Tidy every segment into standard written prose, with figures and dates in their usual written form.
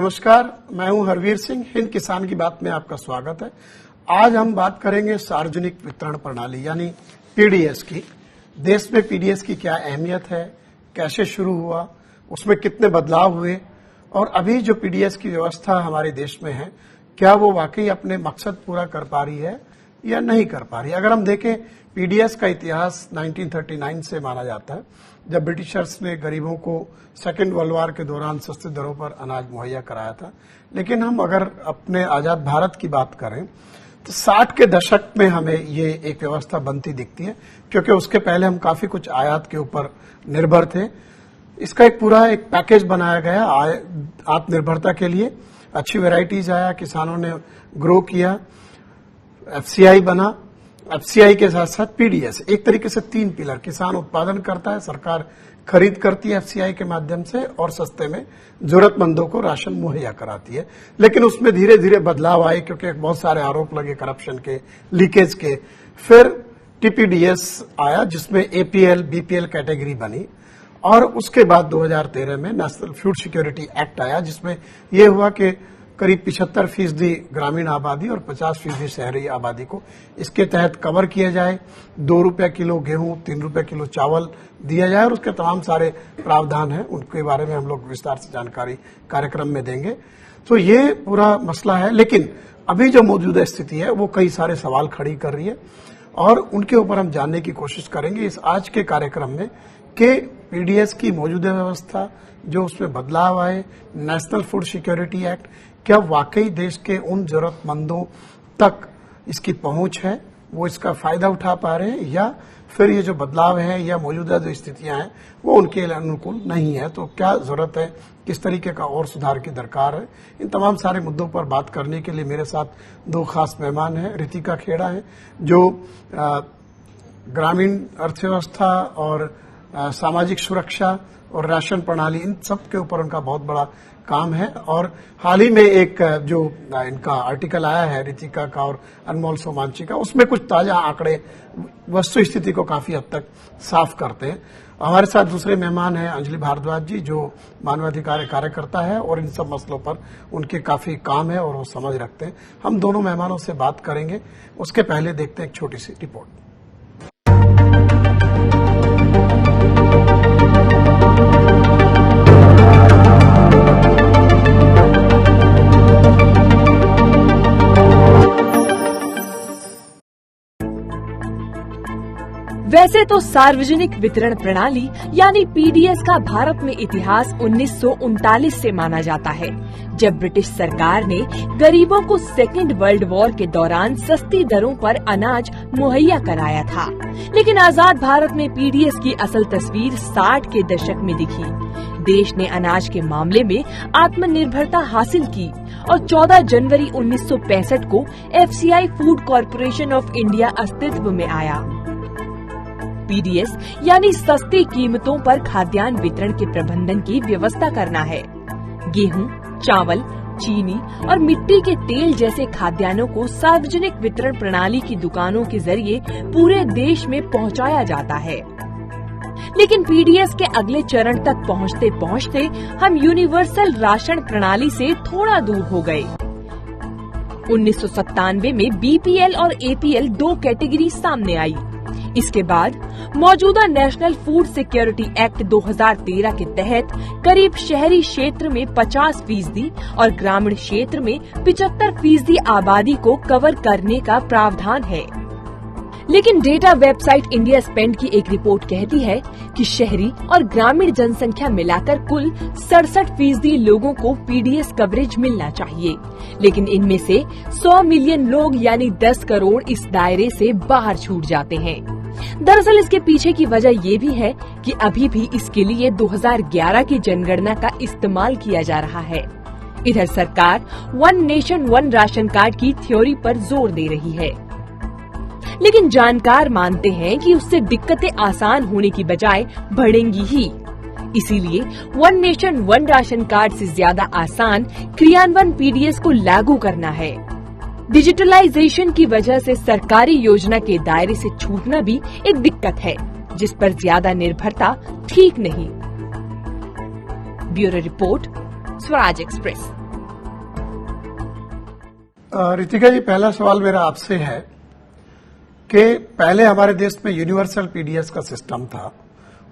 नमस्कार, मैं हूं हरवीर सिंह। हिंद किसान की बात में आपका स्वागत है। आज हम बात करेंगे सार्वजनिक वितरण प्रणाली यानी पीडीएस की। देश में पीडीएस की क्या अहमियत है, कैसे शुरू हुआ, उसमें कितने बदलाव हुए और अभी जो पीडीएस की व्यवस्था हमारे देश में है, क्या वो वाकई अपने मकसद पूरा कर पा रही है या नहीं कर पा रही है। अगर हम देखें, पीडीएस का इतिहास 1939 से माना जाता है, जब ब्रिटिशर्स ने गरीबों को सेकेंड वर्ल्ड वॉर के दौरान सस्ते दरों पर अनाज मुहैया कराया था। लेकिन हम अगर अपने आजाद भारत की बात करें तो 60 के दशक में हमें ये एक व्यवस्था बनती दिखती है, क्योंकि उसके पहले हम काफी कुछ आयात के ऊपर निर्भर थे। इसका एक पूरा पैकेज बनाया गया आत्मनिर्भरता के लिए। अच्छी वेराइटीज आया, किसानों ने ग्रो किया, एफसीआई बना। एफसीआई के साथ साथ पीडीएस, एक तरीके से 3 पिलर। किसान उत्पादन करता है, सरकार खरीद करती है एफसीआई के माध्यम से और सस्ते में जरूरतमंदों को राशन मुहैया कराती है। लेकिन उसमें धीरे धीरे बदलाव आए, क्योंकि बहुत सारे आरोप लगे करप्शन के, लीकेज के। फिर टीपीडीएस आया, जिसमें एपीएल बीपीएल कैटेगरी बनी और उसके बाद 2013 में नेशनल फूड सिक्योरिटी एक्ट आया, जिसमें यह हुआ कि करीब 75% ग्रामीण आबादी और 50% शहरी आबादी को इसके तहत कवर किया जाए। 2 रुपये किलो गेहूं, 3 रुपये किलो चावल दिया जाए और उसके तमाम सारे प्रावधान हैं, उनके बारे में हम लोग विस्तार से जानकारी कार्यक्रम में देंगे। तो ये पूरा मसला है। लेकिन अभी जो मौजूदा स्थिति है वो कई सारे सवाल खड़ी कर रही है और उनके ऊपर हम जानने की कोशिश करेंगे इस आज के कार्यक्रम में कि पीडीएस की मौजूदा व्यवस्था, जो उसमें बदलाव आए, नेशनल फूड सिक्योरिटी एक्ट, क्या वाकई देश के उन जरूरतमंदों तक इसकी पहुंच है, वो इसका फायदा उठा पा रहे हैं, या फिर ये जो बदलाव है या मौजूदा जो स्थितियां हैं वो उनके लिए अनुकूल नहीं है। तो क्या जरूरत है, किस तरीके का और सुधार की दरकार है। इन तमाम सारे मुद्दों पर बात करने के लिए मेरे साथ 2 खास मेहमान हैं। रितिका खेड़ा है, जो ग्रामीण अर्थव्यवस्था और सामाजिक सुरक्षा और राशन प्रणाली, इन सब के ऊपर उनका बहुत बड़ा काम है। और हाल ही में एक जो इनका आर्टिकल आया है रितिका का और अनमोल सोमांची का, उसमें कुछ ताजा आंकड़े वस्तु स्थिति को काफी हद तक साफ करते हैं। हमारे साथ दूसरे मेहमान हैं अंजलि भारद्वाज जी, जो मानवाधिकार कार्यकर्ता है और इन सब मसलों पर उनके काफी काम है और वो समझ रखते हैं। हम दोनों मेहमानों से बात करेंगे, उसके पहले देखते हैं एक छोटी सी रिपोर्ट। वैसे तो सार्वजनिक वितरण प्रणाली यानी पीडीएस का भारत में इतिहास 1939 से माना जाता है, जब ब्रिटिश सरकार ने गरीबों को सेकेंड वर्ल्ड वॉर के दौरान सस्ती दरों पर अनाज मुहैया कराया था। लेकिन आजाद भारत में पीडीएस की असल तस्वीर 60 के दशक में दिखी। देश ने अनाज के मामले में आत्मनिर्भरता हासिल की और 14 जनवरी 1965 को FCI food corporation of India अस्तित्व में आया। पीडीएस यानी सस्ती कीमतों पर खाद्यान्न वितरण के प्रबंधन की व्यवस्था करना है। गेहूं, चावल, चीनी और मिट्टी के तेल जैसे खाद्यान्नों को सार्वजनिक वितरण प्रणाली की दुकानों के जरिए पूरे देश में पहुंचाया जाता है। लेकिन पीडीएस के अगले चरण तक पहुंचते पहुंचते हम यूनिवर्सल राशन प्रणाली से थोड़ा दूर हो गए। 1997 में बीपीएल और एपीएल 2 कैटेगरी सामने आई। इसके बाद मौजूदा नेशनल फूड सिक्योरिटी एक्ट 2013 के तहत करीब शहरी क्षेत्र में 50% और ग्रामीण क्षेत्र में 75% आबादी को कवर करने का प्रावधान है। लेकिन डेटा वेबसाइट इंडिया स्पेंड की एक रिपोर्ट कहती है कि शहरी और ग्रामीण जनसंख्या मिलाकर कुल 67% लोगों को पीडीएस कवरेज मिलना चाहिए। लेकिन इनमें से 100 मिलियन लोग यानी 10 करोड़ इस दायरे से बाहर छूट जाते हैं। दरअसल इसके पीछे की वजह ये भी है कि अभी भी इसके लिए 2011 की जनगणना का इस्तेमाल किया जा रहा है। इधर सरकार 1 नेशन 1 राशन कार्ड की थ्योरी पर जोर दे रही है, लेकिन जानकार मानते हैं कि उससे दिक्कतें आसान होने की बजाय बढ़ेंगी ही। इसीलिए 1 नेशन 1 राशन कार्ड से ज्यादा आसान क्रियान्वयन पीडीएस को लागू करना है। डिजिटलाइजेशन की वजह से सरकारी योजना के दायरे से छूटना भी एक दिक्कत है, जिस पर ज्यादा निर्भरता ठीक नहीं। Bureau report, Swaraj express. Ritika ji, पहला सवाल मेरा आपसे है कि पहले हमारे देश में यूनिवर्सल पीडीएस का सिस्टम था,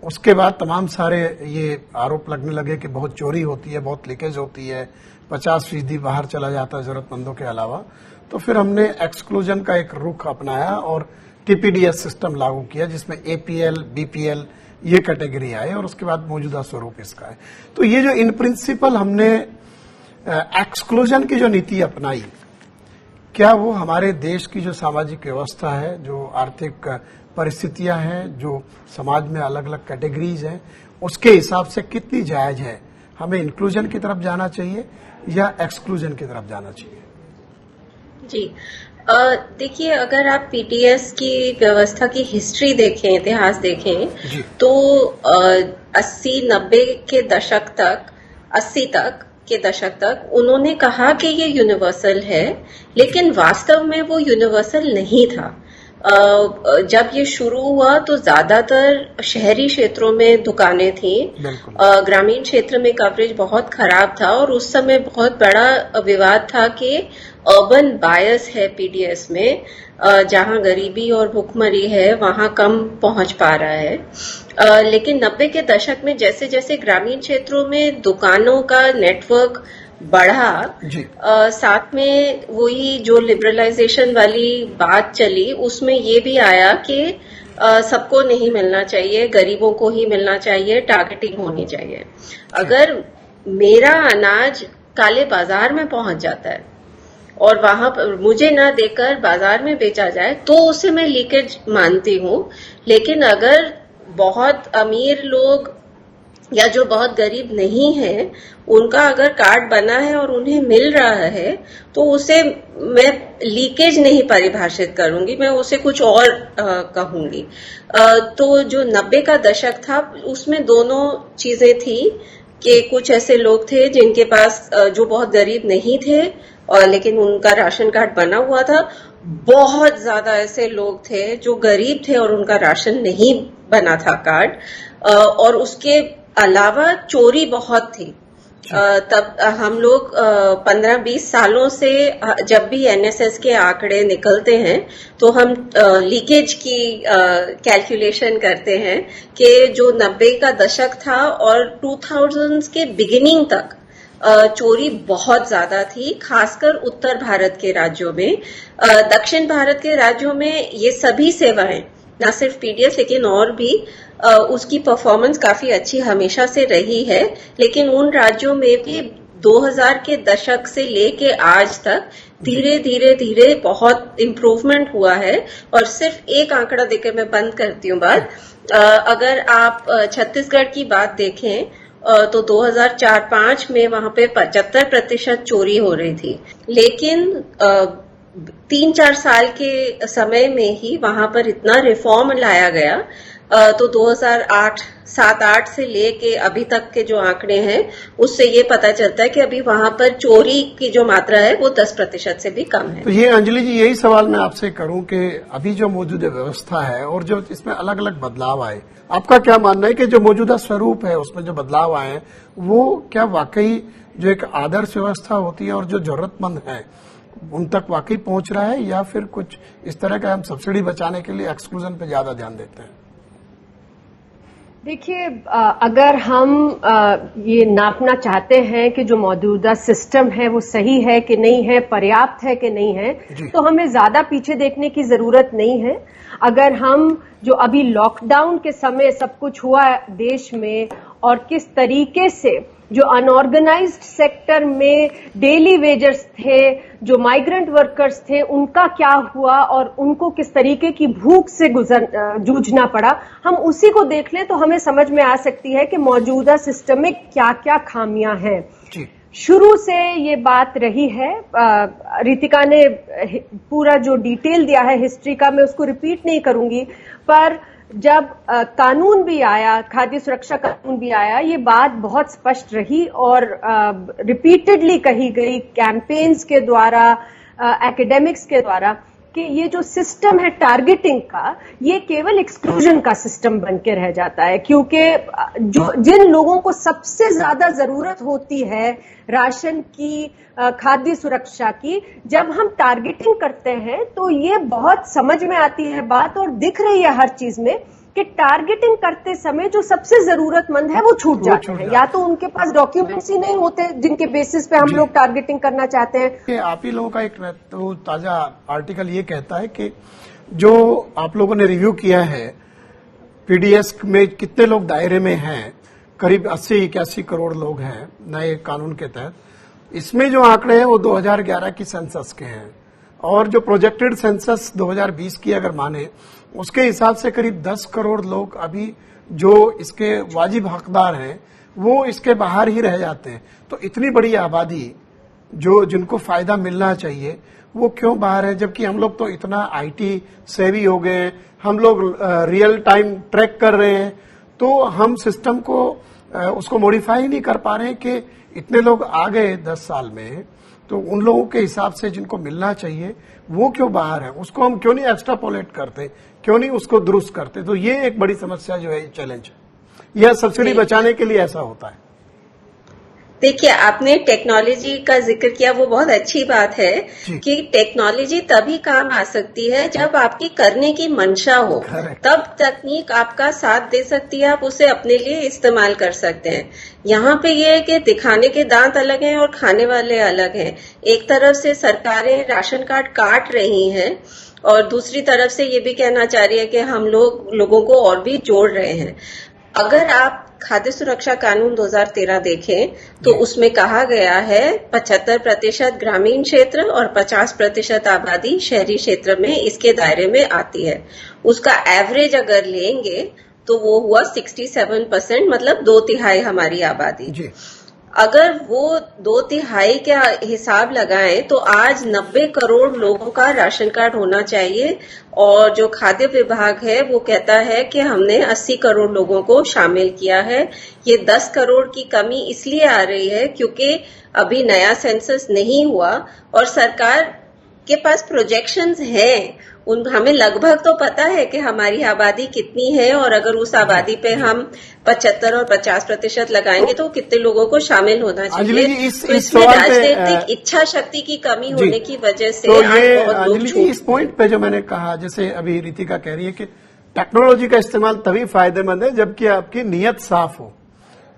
उसके बाद तमाम सारे ये आरोप लगने लगे कि बहुत चोरी होती है, बहुत लीकेज होती है, 50% बाहर चला जाता है जरूरतमंदों के अलावा। तो फिर हमने एक्सक्लूजन का एक रुख अपनाया और टीपीडीएस सिस्टम लागू किया, जिसमें एपीएल, बीपीएल ये कैटेगरी आए और उसके बाद मौजूदा स्वरूप इसका है। तो ये जो इन प्रिंसिपल हमने एक्सक्लूजन की जो नीति अपनाई, क्या वो हमारे देश की जो सामाजिक व्यवस्था है, जो आर्थिक परिस्थितियां हैं, जो समाज में अलग अलग कैटेगरीज हैं, उसके हिसाब से कितनी जायज है? हमें इंक्लूजन की तरफ जाना चाहिए या एक्सक्लूजन की तरफ जाना चाहिए? जी, देखिए, अगर आप पीडीएस की व्यवस्था की हिस्ट्री देखें, इतिहास देखें, तो 80-90 के दशक तक, 80 तक के दशक तक उन्होंने कहा कि ये यूनिवर्सल है, लेकिन वास्तव में वो यूनिवर्सल नहीं था। जब ये शुरू हुआ तो ज्यादातर शहरी क्षेत्रों में दुकानें थी, ग्रामीण क्षेत्र में कवरेज बहुत खराब था और उस समय बहुत बड़ा विवाद था कि अर्बन बायस है पीडीएस में, जहां गरीबी और भुखमरी है वहां कम पहुंच पा रहा है। लेकिन 90 के दशक में जैसे जैसे ग्रामीण क्षेत्रों में दुकानों का नेटवर्क बढ़ा, साथ में वही जो लिबरलाइजेशन वाली बात चली, उसमें ये भी आया कि सबको नहीं मिलना चाहिए, गरीबों को ही मिलना चाहिए, टारगेटिंग होनी चाहिए। अगर मेरा अनाज काले बाजार में पहुंच जाता है और वहां पर मुझे ना देकर बाजार में बेचा जाए तो उसे मैं लीकेज मानती हूं। लेकिन अगर बहुत अमीर लोग या जो बहुत गरीब नहीं है, उनका अगर कार्ड बना है और उन्हें मिल रहा है, तो उसे मैं लीकेज नहीं परिभाषित करूंगी, मैं उसे कुछ और कहूंगी। तो जो 90 का दशक था, उसमें दोनों चीजें थी कि कुछ ऐसे लोग थे जिनके पास, जो बहुत गरीब नहीं थे और लेकिन उनका राशन कार्ड बना हुआ था। बहुत ज्यादा ऐसे लोग थे जो गरीब थे और उनका राशन नहीं बना था कार्ड, और उसके अलावा चोरी बहुत थी। तब हम लोग 15-20 सालों से जब भी एनएसएस के आंकड़े निकलते हैं तो हम लीकेज की कैलकुलेशन करते हैं कि जो 90 का दशक था और 2000s के बिगिनिंग तक चोरी बहुत ज्यादा थी, खासकर उत्तर भारत के राज्यों में। दक्षिण भारत के राज्यों में ये सभी सेवाएं, न सिर्फ पीडीएस लेकिन और भी, उसकी परफॉर्मेंस काफी अच्छी हमेशा से रही है। लेकिन उन राज्यों में भी 2000 के दशक से लेके आज तक धीरे धीरे धीरे बहुत इम्प्रूवमेंट हुआ है। और सिर्फ एक आंकड़ा देकर मैं बंद करती हूँ बात। अगर आप छत्तीसगढ़ की बात देखें तो 2004-05 में वहां पे 75% चोरी हो रही थी, लेकिन 3-4 साल के समय में ही वहां पर इतना रिफॉर्म लाया गया। तो 2007-8 से लेके अभी तक के जो आंकड़े हैं, उससे ये पता चलता है कि अभी वहां पर चोरी की जो मात्रा है वो 10% से भी कम है। तो ये अंजलि जी, यही सवाल मैं आपसे करूं कि अभी जो मौजूदा व्यवस्था है और जो इसमें अलग अलग बदलाव आए, आपका क्या मानना है कि जो मौजूदा स्वरूप है उसमें जो बदलाव आए हैं, वो क्या वाकई जो एक आदर्श व्यवस्था होती है और जो जरूरतमंद है उन तक वाकई पहुंच रहा है, या फिर कुछ इस तरह का हम सब्सिडी बचाने के लिए एक्सक्लूजन पे ज्यादा ध्यान देते हैं? देखिए, अगर हम ये नापना चाहते हैं कि जो मौजूदा सिस्टम है वो सही है कि नहीं है, पर्याप्त है कि नहीं है, तो हमें ज्यादा पीछे देखने की जरूरत नहीं है। अगर हम जो अभी लॉकडाउन के समय सब कुछ हुआ देश में और किस तरीके से जो अनऑर्गेनाइज्ड सेक्टर में डेली वेजर्स थे, जो माइग्रेंट वर्कर्स थे, उनका क्या हुआ और उनको किस तरीके की भूख से जूझना पड़ा, हम उसी को देख लें तो हमें समझ में आ सकती है कि मौजूदा सिस्टम में क्या क्या खामियां हैं। शुरू से ये बात रही है, रितिका ने पूरा जो डिटेल दिया है हिस्ट्री का, मैं उसको रिपीट नहीं करूंगी, पर जब कानून भी आया, खाद्य सुरक्षा कानून भी आया, ये बात बहुत स्पष्ट रही और रिपीटेडली कही गई कैंपेन्स के द्वारा, एकेडमिक्स के द्वारा, कि ये जो सिस्टम है टारगेटिंग का, ये केवल एक्सक्लूजन का सिस्टम बन के रह जाता है, क्योंकि जिन लोगों को सबसे ज्यादा जरूरत होती है राशन की, खाद्य सुरक्षा की, जब हम टारगेटिंग करते हैं तो ये बहुत समझ में आती है बात और दिख रही है हर चीज में कि टारगेटिंग करते समय जो सबसे जरूरतमंद है वो छूट जाते हैं, या तो उनके पास डॉक्यूमेंट्स ही नहीं होते जिनके बेसिस पे हम लोग टारगेटिंग करना चाहते हैं। आप ही लोगों का एक तो ताजा आर्टिकल ये कहता है कि जो आप लोगों ने रिव्यू किया है पीडीएस में कितने लोग दायरे में हैं, करीब 80-81 करोड़ लोग हैं नए कानून के तहत। इसमें जो आंकड़े हैं वो 2011 की सेंसस के हैं, और जो प्रोजेक्टेड सेंसस 2020 की अगर माने उसके हिसाब से करीब 10 करोड़ लोग अभी जो इसके वाजिब हकदार हैं वो इसके बाहर ही रह जाते हैं। तो इतनी बड़ी आबादी जो जिनको फायदा मिलना चाहिए वो क्यों बाहर है, जबकि हम लोग तो इतना आईटी सेवी हो गए हैं, हम लोग रियल टाइम ट्रैक कर रहे हैं, तो हम सिस्टम को उसको मॉडिफाई नहीं कर पा रहे हैं कि इतने लोग आ गए 10 साल में, तो उन लोगों के हिसाब से जिनको मिलना चाहिए वो क्यों बाहर है, उसको हम क्यों नहीं एक्स्ट्रापोलेट करते, क्यों नहीं उसको दुरुस्त करते। तो ये एक बड़ी समस्या जो है, चैलेंज है। यह सब्सिडी बचाने के लिए ऐसा होता है। देखिए, आपने टेक्नोलॉजी का जिक्र किया, वो बहुत अच्छी बात है कि टेक्नोलॉजी तभी काम आ सकती है जब आपकी करने की मंशा हो, तब तकनीक आपका साथ दे सकती है, आप उसे अपने लिए इस्तेमाल कर सकते हैं। यहाँ पे ये है कि दिखाने के दांत अलग हैं और खाने वाले अलग हैं। एक तरफ से सरकारें राशन कार्ड काट रही हैं और दूसरी तरफ से ये भी कहना चाह रही है कि हम लोगों को और भी जोड़ रहे हैं। अगर आप खाद्य सुरक्षा कानून 2013 देखें तो उसमें कहा गया है 75% ग्रामीण क्षेत्र और 50% आबादी शहरी क्षेत्र में इसके दायरे में आती है। उसका एवरेज अगर लेंगे तो वो हुआ 67%, मतलब 2/3 हमारी आबादी। जी। अगर वो 2/3 का हिसाब लगाएं तो आज 90 करोड़ लोगों का राशन कार्ड होना चाहिए, और जो खाद्य विभाग है वो कहता है कि हमने 80 करोड़ लोगों को शामिल किया है। ये 10 करोड़ की कमी इसलिए आ रही है क्योंकि अभी नया सेंसस नहीं हुआ और सरकार के पास प्रोजेक्शंस हैं। हमें लगभग तो पता है कि हमारी आबादी कितनी है, और अगर उस आबादी पे हम 75 और 50% लगाएंगे तो कितने लोगों को शामिल होना चाहिए। तो इसमें राजनीतिक इच्छा शक्ति की कमी होने की वजह से तो ये इस पॉइंट पे जो मैंने कहा, जैसे अभी रितिका कह रही है कि टेक्नोलॉजी का इस्तेमाल तभी फायदेमंद है जबकि आपकी नीयत साफ हो।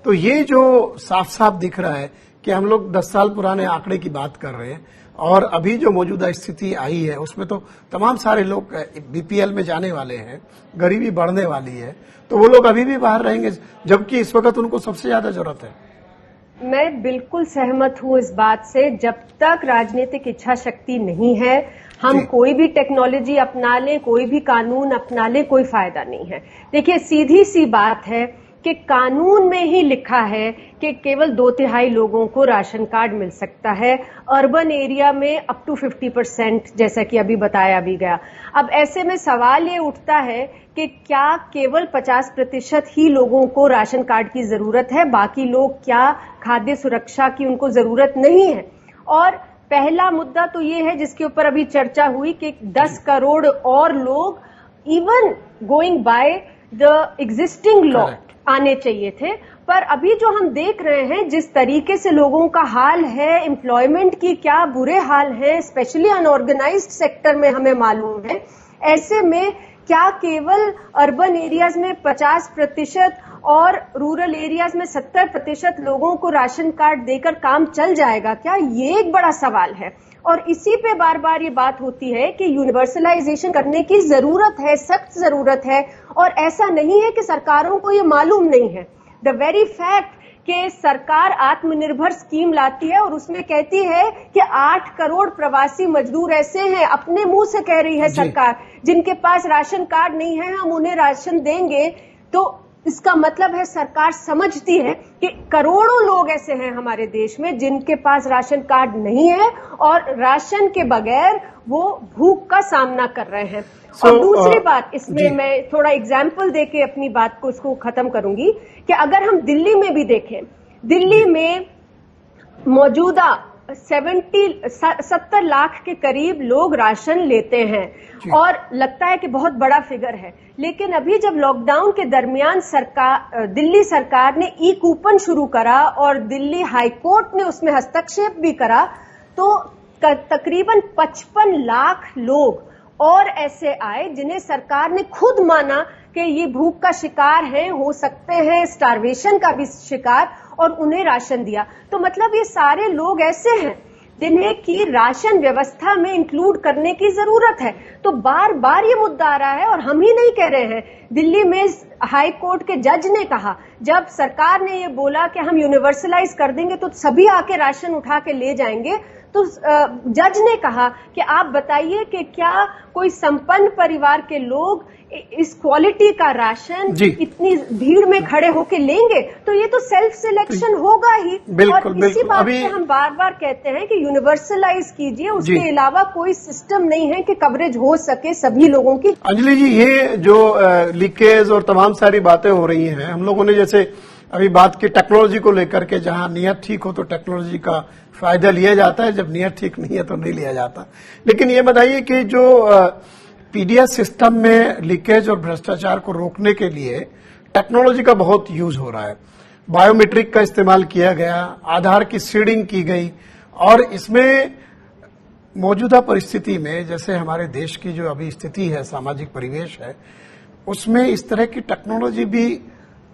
तो ये जो साफ साफ दिख रहा है कि हम लोग 10 साल पुराने आंकड़े की बात कर रहे हैं, और अभी जो मौजूदा स्थिति आई है उसमें तो तमाम सारे लोग बीपीएल में जाने वाले हैं, गरीबी बढ़ने वाली है, तो वो लोग अभी भी बाहर रहेंगे जबकि इस वक्त उनको सबसे ज्यादा जरूरत है। मैं बिल्कुल सहमत हूं इस बात से। जब तक राजनीतिक इच्छा शक्ति नहीं है, हम कोई भी टेक्नोलॉजी अपना लें, कोई भी कानून अपना लें, कोई फायदा नहीं है। देखिए, सीधी सी बात है कि कानून में ही लिखा है कि केवल 2/3 लोगों को राशन कार्ड मिल सकता है, अर्बन एरिया में अप टू 50%, जैसा कि अभी बताया भी गया। अब ऐसे में सवाल ये उठता है कि क्या केवल 50% ही लोगों को राशन कार्ड की जरूरत है, बाकी लोग क्या खाद्य सुरक्षा की उनको जरूरत नहीं है? और पहला मुद्दा तो ये है जिसके ऊपर अभी चर्चा हुई कि 10 करोड़ और लोग even going by the existing law आने चाहिए थे। पर अभी जो हम देख रहे हैं जिस तरीके से लोगों का हाल है, एम्प्लॉयमेंट की क्या बुरे हाल है, स्पेशली अनऑर्गेनाइज्ड सेक्टर में हमें मालूम है, ऐसे में क्या केवल अर्बन एरियाज में 50% और रूरल एरियाज में 70% लोगों को राशन कार्ड देकर काम चल जाएगा क्या? ये एक बड़ा सवाल है। और इसी पे बार बार ये बात होती है कि यूनिवर्सलाइजेशन करने की जरूरत है, सख्त जरूरत है, और ऐसा नहीं है कि सरकारों को ये मालूम नहीं है। द वेरी फैक्ट कि सरकार आत्मनिर्भर स्कीम लाती है और उसमें कहती है कि 8 करोड़ प्रवासी मजदूर ऐसे हैं, अपने मुंह से कह रही है सरकार, जिनके पास राशन कार्ड नहीं है, हम उन्हें राशन देंगे। तो इसका मतलब है सरकार समझती है कि करोड़ों लोग ऐसे हैं हमारे देश में जिनके पास राशन कार्ड नहीं है और राशन के बगैर वो भूख का सामना कर रहे हैं। और दूसरी बात, इसमें मैं थोड़ा एग्जाम्पल देके अपनी बात को इसको खत्म करूंगी कि अगर हम दिल्ली में भी देखें, दिल्ली में मौजूदा 70 लाख के करीब लोग राशन लेते हैं और लगता है कि बहुत बड़ा फिगर है, लेकिन अभी जब लॉकडाउन के दरमियान दिल्ली सरकार ने ई कूपन शुरू करा और दिल्ली हाई कोर्ट ने उसमें हस्तक्षेप भी करा, तो तकरीबन 55 लाख लोग और ऐसे आए जिन्हें सरकार ने खुद माना कि ये भूख का शिकार हैं, हो सकते हैं स्टारवेशन का भी शिकार, और उन्हें राशन दिया। तो मतलब ये सारे लोग ऐसे हैं जिन्हें की राशन व्यवस्था में इंक्लूड करने की जरूरत है। तो बार बार ये मुद्दा आ रहा है और हम ही नहीं कह रहे हैं, दिल्ली में हाई कोर्ट के जज ने कहा, जब सरकार ने ये बोला कि हम यूनिवर्सलाइज कर देंगे तो सभी आके राशन उठा के ले जाएंगे, तो जज ने कहा कि आप बताइए कि क्या कोई संपन्न परिवार के लोग इस क्वालिटी का राशन इतनी भीड़ में खड़े होके लेंगे? तो ये तो सेल्फ सिलेक्शन होगा ही। और इसी बात पे हम बार बार कहते हैं कि यूनिवर्सलाइज कीजिए, उसके अलावा कोई सिस्टम नहीं है कि कवरेज हो सके सभी लोगों की। अंजलि जी, ये जो लीकेज और तमाम सारी बातें हो रही हैं, हम लोगों ने जैसे अभी बात की टेक्नोलॉजी को लेकर के, जहां नियत ठीक हो तो टेक्नोलॉजी का फायदा लिया जाता है, जब नियत ठीक नहीं है तो नहीं लिया जाता। लेकिन ये बताइए कि जो पीडीएस सिस्टम में लीकेज और भ्रष्टाचार को रोकने के लिए टेक्नोलॉजी का बहुत यूज हो रहा है, बायोमेट्रिक का इस्तेमाल किया गया, आधार की सीडिंग की गई, और इसमें मौजूदा परिस्थिति में जैसे हमारे देश की जो अभी स्थिति है, सामाजिक परिवेश है, उसमें इस तरह की टेक्नोलॉजी भी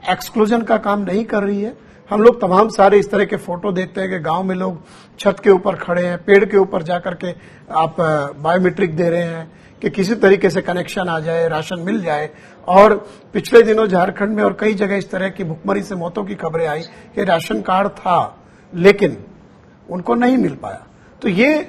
एक्सक्लूजन का काम नहीं कर रही है। हम लोग तमाम सारे इस तरह के फोटो देखते हैं कि गांव में लोग छत के ऊपर खड़े हैं, पेड़ के ऊपर जाकर के आप बायोमेट्रिक दे रहे हैं कि किसी तरीके से कनेक्शन आ जाए, राशन मिल जाए। और पिछले दिनों झारखंड में और कई जगह इस तरह की भुखमरी से मौतों की खबरें आई कि राशन कार्ड था लेकिन उनको नहीं मिल पाया। तो ये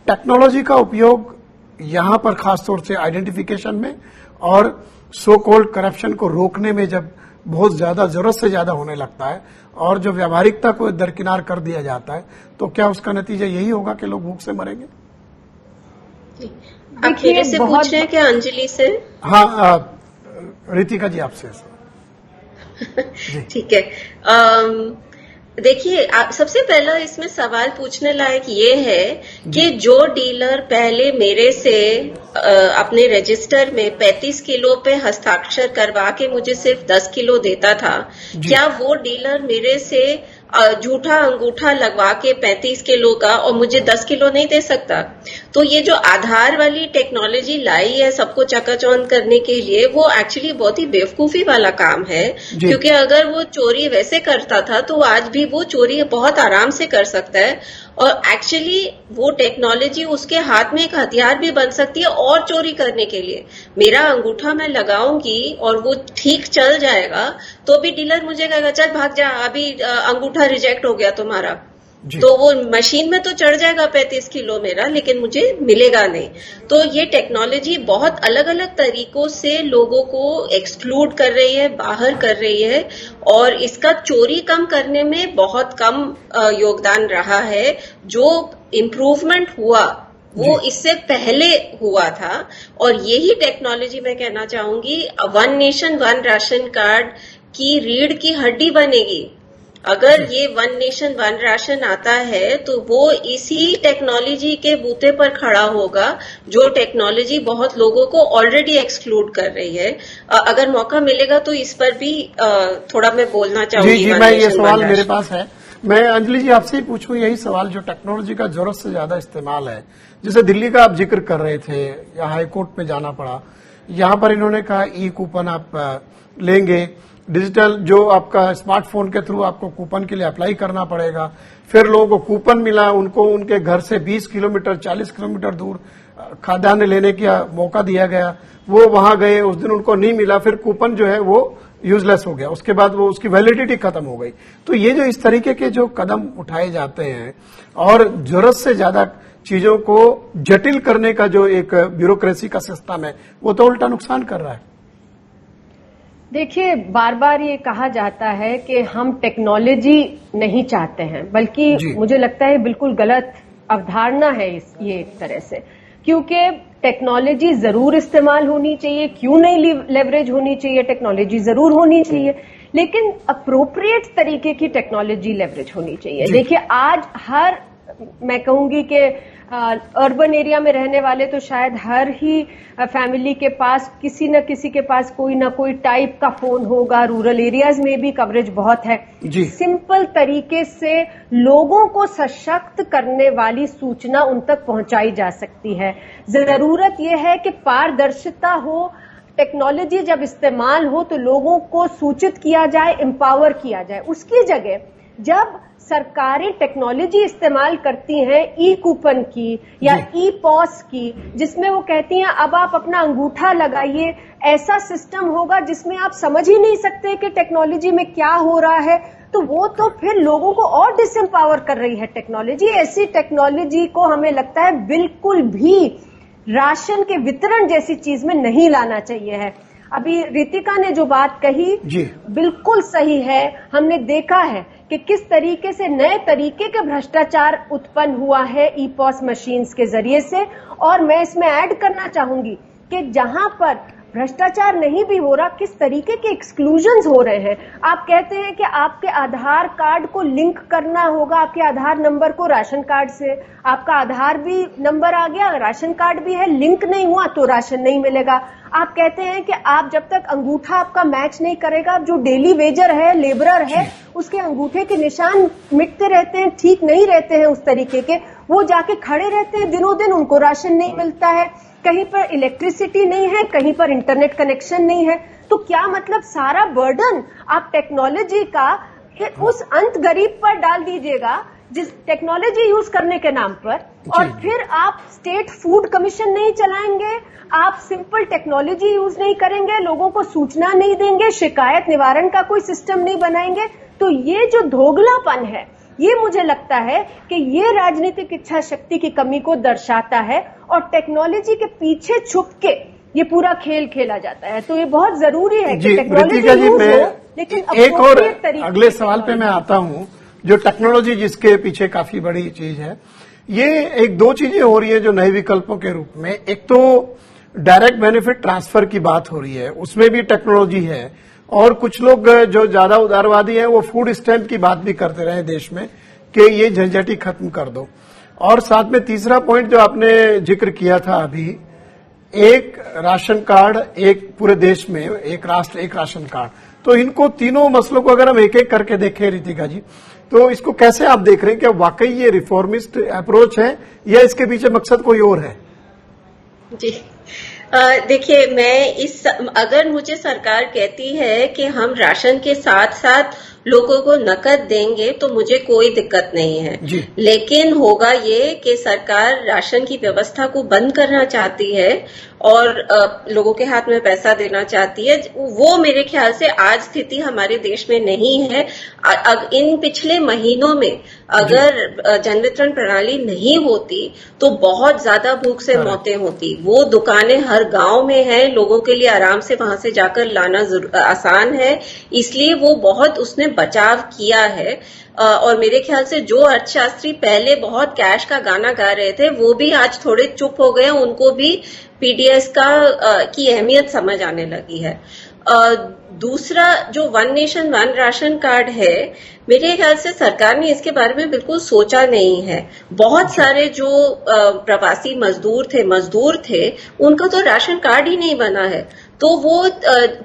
टेक्नोलॉजी का उपयोग यहां पर खासतौर से आइडेंटिफिकेशन में और सो कॉल्ड करप्शन को रोकने में जब बहुत ज्यादा, जरूरत से ज्यादा होने लगता है और जो व्यावहारिकता को दरकिनार कर दिया जाता है, तो क्या उसका नतीजा यही होगा कि लोग भूख से मरेंगे? आप मेरे से पूछ रहे हैं क्या अंजलि से? हाँ, रितिका जी आपसे। ठीक है। देखिए, सबसे पहला इसमें सवाल पूछने लायक ये है कि जो डीलर पहले मेरे से अपने रजिस्टर में 35 किलो पे हस्ताक्षर करवा के मुझे सिर्फ 10 किलो देता था, क्या वो डीलर मेरे से झूठा अंगूठा लगवा के 35 किलो का और मुझे 10 किलो नहीं दे सकता? तो ये जो आधार वाली टेक्नोलॉजी लाई है सबको चकाचौंध करने के लिए, वो एक्चुअली बहुत ही बेवकूफी वाला काम है, क्योंकि अगर वो चोरी वैसे करता था तो आज भी वो चोरी बहुत आराम से कर सकता है, और एक्चुअली वो टेक्नोलॉजी उसके हाथ में एक हथियार भी बन सकती है और चोरी करने के लिए। मेरा अंगूठा मैं लगाऊंगी और वो ठीक चल जाएगा तो भी डीलर मुझे कहेगा चल भाग जा, अभी अंगूठा रिजेक्ट हो गया तुम्हारा, तो वो मशीन में तो चढ़ जाएगा 35 किलो मेरा, लेकिन मुझे मिलेगा नहीं। तो ये टेक्नोलॉजी बहुत अलग अलग तरीकों से लोगों को एक्सक्लूड कर रही है, बाहर कर रही है, और इसका चोरी कम करने में बहुत कम योगदान रहा है। जो इम्प्रूवमेंट हुआ वो इससे पहले हुआ था, और यही टेक्नोलॉजी मैं कहना चाहूंगी one nation one ration card की रीढ़ की हड्डी बनेगी। अगर ये वन नेशन वन राशन आता है तो वो इसी टेक्नोलॉजी के बूते पर खड़ा होगा, जो टेक्नोलॉजी बहुत लोगों को ऑलरेडी एक्सक्लूड कर रही है। अगर मौका मिलेगा तो इस पर भी थोड़ा मैं बोलना चाहूंगी। जी, मैं ये सवाल मेरे पास है, मैं अंजलि जी आपसे ही पूछूं यही सवाल, जो टेक्नोलॉजी का जरूरत से ज्यादा इस्तेमाल है, जैसे दिल्ली का आप जिक्र कर रहे थे, या हाई कोर्ट में जाना पड़ा, यहां पर इन्होंने कहा ई कूपन आप लेंगे, डिजिटल जो आपका स्मार्टफोन के थ्रू आपको कूपन के लिए अप्लाई करना पड़ेगा, फिर लोगों को कूपन मिला, उनको उनके घर से 20 किलोमीटर 40 किलोमीटर दूर खाद्यान्न लेने का मौका दिया गया, वो वहां गए, उस दिन उनको नहीं मिला, फिर कूपन जो है वो यूजलेस हो गया, उसके बाद वो उसकी वैलिडिटी खत्म हो गई। तो ये जो इस तरीके के जो कदम उठाए जाते हैं और जरूरत से ज्यादा चीजों को जटिल करने का जो एक ब्यूरोक्रेसी का सिस्टम है, वो तो उल्टा नुकसान कर रहा है। देखिए, बार बार ये कहा जाता है कि हम टेक्नोलॉजी नहीं चाहते हैं, बल्कि मुझे लगता है बिल्कुल गलत अवधारणा है ये एक तरह से, क्योंकि टेक्नोलॉजी जरूर इस्तेमाल होनी चाहिए, क्यों नहीं लेवरेज होनी चाहिए, टेक्नोलॉजी जरूर होनी चाहिए, लेकिन अप्रोप्रिएट तरीके की टेक्नोलॉजी लेवरेज होनी चाहिए। देखिए, आज हर मैं कहूंगी कि अर्बन एरिया में रहने वाले तो शायद हर ही फैमिली के पास किसी न किसी के पास कोई ना कोई टाइप का फोन होगा। रूरल एरियाज में भी कवरेज बहुत है जी। सिंपल तरीके से लोगों को सशक्त करने वाली सूचना उन तक पहुंचाई जा सकती है। जरूरत यह है कि पारदर्शिता हो, टेक्नोलॉजी जब इस्तेमाल हो तो लोगों को सूचित किया जाए, एम्पावर किया जाए। उसकी जगह जब सरकारें टेक्नोलॉजी इस्तेमाल करती हैं ई कूपन की या ई पॉस की, जिसमें वो कहती हैं अब आप अपना अंगूठा लगाइए, ऐसा सिस्टम होगा जिसमें आप समझ ही नहीं सकते कि टेक्नोलॉजी में क्या हो रहा है, तो वो तो फिर लोगों को और डिसएम्पावर कर रही है टेक्नोलॉजी। ऐसी टेक्नोलॉजी को हमें लगता है बिल्कुल भी राशन के वितरण जैसी चीज में नहीं लाना चाहिए है। अभी रितिका ने जो बात कही बिल्कुल सही है। हमने देखा है कि किस तरीके से नए तरीके के भ्रष्टाचार उत्पन्न हुआ है ई पॉस मशीन्स के जरिए से। और मैं इसमें ऐड करना चाहूंगी कि जहां पर भ्रष्टाचार नहीं भी हो रहा, किस तरीके के एक्सक्लूजन्स हो रहे हैं। आप कहते हैं कि आपके आधार कार्ड को लिंक करना होगा, आपके आधार नंबर को राशन कार्ड से। आपका आधार भी नंबर आ गया, राशन कार्ड भी है, लिंक नहीं हुआ तो राशन नहीं मिलेगा। आप कहते हैं कि आप जब तक अंगूठा आपका मैच नहीं करेगा, जो डेली वेजर है, लेबरर है, उसके अंगूठे के निशान मिटते रहते हैं, ठीक नहीं रहते हैं उस तरीके के, वो जाके खड़े रहते हैं दिनों दिन, उनको राशन नहीं मिलता है। कहीं पर इलेक्ट्रिसिटी नहीं है, कहीं पर इंटरनेट कनेक्शन नहीं है, तो क्या मतलब सारा बर्डन आप टेक्नोलॉजी का उस अंत गरीब पर डाल दीजिएगा जिस टेक्नोलॉजी यूज करने के नाम पर, और फिर आप स्टेट फूड कमीशन नहीं चलाएंगे, आप सिंपल टेक्नोलॉजी यूज नहीं करेंगे, लोगों को सूचना नहीं देंगे, शिकायत निवारण का कोई सिस्टम नहीं बनाएंगे। तो ये जो दोगलापन है, ये मुझे लगता है कि ये राजनीतिक इच्छा शक्ति की कमी को दर्शाता है और टेक्नोलॉजी के पीछे छुप के ये पूरा खेल खेला जाता है। तो ये बहुत जरूरी है कि टेक्नोलॉजी यूज हो, लेकिन एक और अगले सवाल पे मैं आता हूं, जो टेक्नोलॉजी जिसके पीछे काफी बड़ी चीज है, ये एक दो चीजें हो रही है जो नए विकल्पों के रूप में। एक तो डायरेक्ट बेनिफिट ट्रांसफर की बात हो रही है, उसमें भी टेक्नोलॉजी है, और कुछ लोग जो ज्यादा उदारवादी हैं वो फूड स्टैम्प की बात भी करते रहे देश में कि ये झंझटी खत्म कर दो। और साथ में तीसरा पॉइंट जो आपने जिक्र किया था अभी, एक राशन कार्ड, एक पूरे देश में एक राष्ट्र एक राशन कार्ड, तो इनको तीनों मसलों को अगर हम एक एक करके देखें रितिका जी, तो इसको कैसे आप देख रहे हैं? क्या वाकई ये रिफॉर्मिस्ट अप्रोच है या इसके पीछे मकसद कोई और है? जी देखिए, मैं अगर मुझे सरकार कहती है कि हम राशन के साथ साथ लोगों को नकद देंगे तो मुझे कोई दिक्कत नहीं है, लेकिन होगा ये कि सरकार राशन की व्यवस्था को बंद करना चाहती है और लोगों के हाथ में पैसा देना चाहती है। वो मेरे ख्याल से आज स्थिति हमारे देश में नहीं है। इन पिछले महीनों में अगर जन वितरण प्रणाली नहीं होती तो बहुत ज्यादा भूख से मौतें होती। वो दुकानें हर गांव में हैं, लोगों के लिए आराम से वहां से जाकर लाना आसान है, इसलिए वो बहुत उसने बचाव किया है। और मेरे ख्याल से जो अर्थशास्त्री पहले बहुत कैश का गाना गा रहे थे वो भी आज थोड़े चुप हो गए, उनको भी पीडीएस की अहमियत समझ आने लगी है। दूसरा जो one nation one ration card है, मेरे ख्याल से सरकार ने इसके बारे में बिल्कुल सोचा नहीं है। बहुत सारे जो प्रवासी मजदूर थे उनका तो राशन कार्ड ही नहीं बना है, तो वो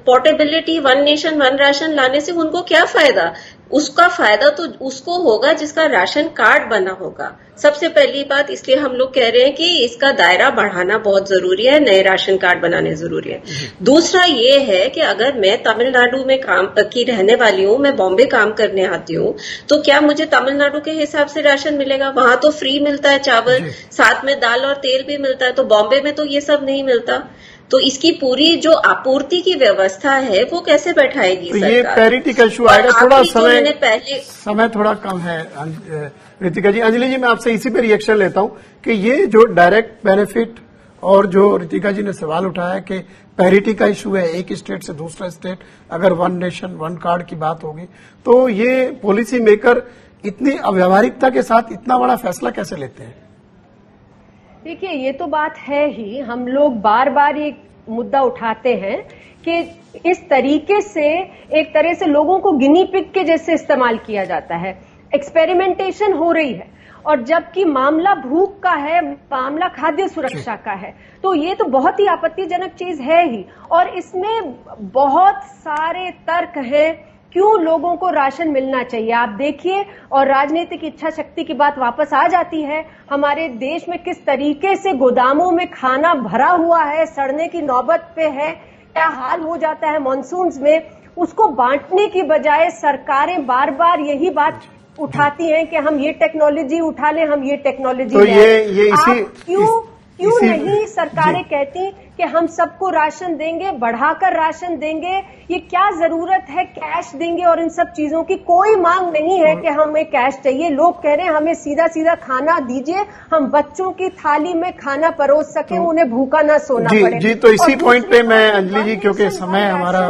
portability one nation one ration लाने से उनको क्या फायदा? उसका फायदा तो उसको होगा जिसका राशन कार्ड बना होगा। सबसे पहली बात, इसलिए हम लोग कह रहे हैं कि इसका दायरा बढ़ाना बहुत जरूरी है, नए राशन कार्ड बनाने जरूरी है। दूसरा ये है कि अगर मैं तमिलनाडु में काम की रहने वाली हूँ, मैं बॉम्बे काम करने आती हूँ, तो क्या मुझे तमिलनाडु के हिसाब से राशन मिलेगा? वहां तो फ्री मिलता है चावल, साथ में दाल और तेल भी मिलता है, तो बॉम्बे में तो ये सब नहीं मिलता। तो इसकी पूरी जो आपूर्ति की व्यवस्था है वो कैसे बैठाएगी सरकार? ये पैरिटी का इशू आएगा। थोड़ा समय थोड़ा कम है रितिका जी। अंजलि जी, मैं आपसे इसी पे रिएक्शन लेता हूं कि ये जो डायरेक्ट बेनिफिट और जो रितिका जी ने सवाल उठाया कि पैरिटी का इशू है, एक स्टेट से दूसरा स्टेट अगर वन नेशन वन कार्ड की बात होगी, तो ये पॉलिसी मेकर इतनी अव्यावहारिकता के साथ इतना बड़ा फैसला कैसे लेते हैं? देखिए, ये तो बात है ही, हम लोग बार बार ये मुद्दा उठाते हैं कि इस तरीके से एक तरह से लोगों को गिनी पिग के जैसे इस्तेमाल किया जाता है, एक्सपेरिमेंटेशन हो रही है। और जबकि मामला भूख का है, मामला खाद्य सुरक्षा का है, तो ये तो बहुत ही आपत्तिजनक चीज है ही। और इसमें बहुत सारे तर्क हैं क्यों लोगों को राशन मिलना चाहिए। आप देखिए, और राजनीतिक इच्छा शक्ति की बात वापस आ जाती है। हमारे देश में किस तरीके से गोदामों में खाना भरा हुआ है, सड़ने की नौबत पे है, क्या हाल हो जाता है मॉनसून्स में। उसको बांटने की बजाय सरकारें बार बार यही बात उठाती हैं कि हम ये टेक्नोलॉजी उठा लें, हम ये टेक्नोलॉजी तो ये क्यों नहीं सरकारें कहती कि हम सबको राशन देंगे, बढ़ाकर राशन देंगे। ये क्या जरूरत है कैश देंगे और इन सब चीजों की कोई मांग नहीं है कि हमें कैश चाहिए। लोग कह रहे हैं हमें सीधा सीधा खाना दीजिए, हम बच्चों की थाली में खाना परोस सकें, उन्हें भूखा ना सोना पड़े। जी, तो इसी पॉइंट पे मैं अंजलि जी, क्योंकि समय हमारा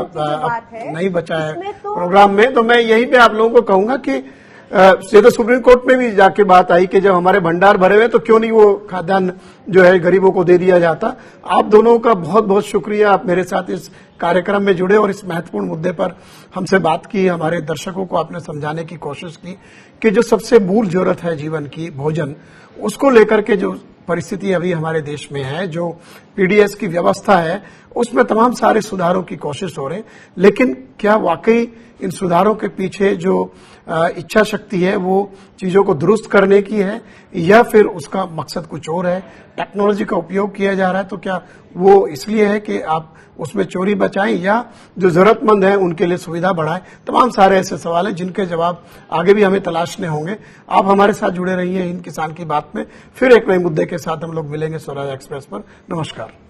नहीं बचा है प्रोग्राम में, तो मैं यहीं पे आप लोगों को कहूंगा कि ये तो सुप्रीम कोर्ट में भी जाके बात आई कि जब हमारे भंडार भरे हुए तो क्यों नहीं वो खाद्यान्न जो है गरीबों को दे दिया जाता। आप दोनों का बहुत बहुत शुक्रिया, आप मेरे साथ इस कार्यक्रम में जुड़े और इस महत्वपूर्ण मुद्दे पर हमसे बात की। हमारे दर्शकों को आपने समझाने की कोशिश की कि जो सबसे मूल जरूरत है जीवन की, भोजन, उसको लेकर के जो परिस्थिति अभी हमारे देश में है, जो पीडीएस की व्यवस्था है, उसमें तमाम सारे सुधारों की कोशिश हो रहे, लेकिन क्या वाकई इन सुधारों के पीछे जो इच्छा शक्ति है वो चीजों को दुरुस्त करने की है या फिर उसका मकसद कुछ और है। टेक्नोलॉजी का उपयोग किया जा रहा है तो क्या वो इसलिए है कि आप उसमें चोरी बचाएं या जो जरूरतमंद है उनके लिए सुविधा बढ़ाएं। तमाम सारे ऐसे सवाल हैं जिनके जवाब आगे भी हमें तलाशने होंगे। आप हमारे साथ जुड़े रहिए हिंद किसान की बात में। फिर एक नए मुद्दे के साथ हम लोग मिलेंगे स्वराज एक्सप्रेस पर। नमस्कार।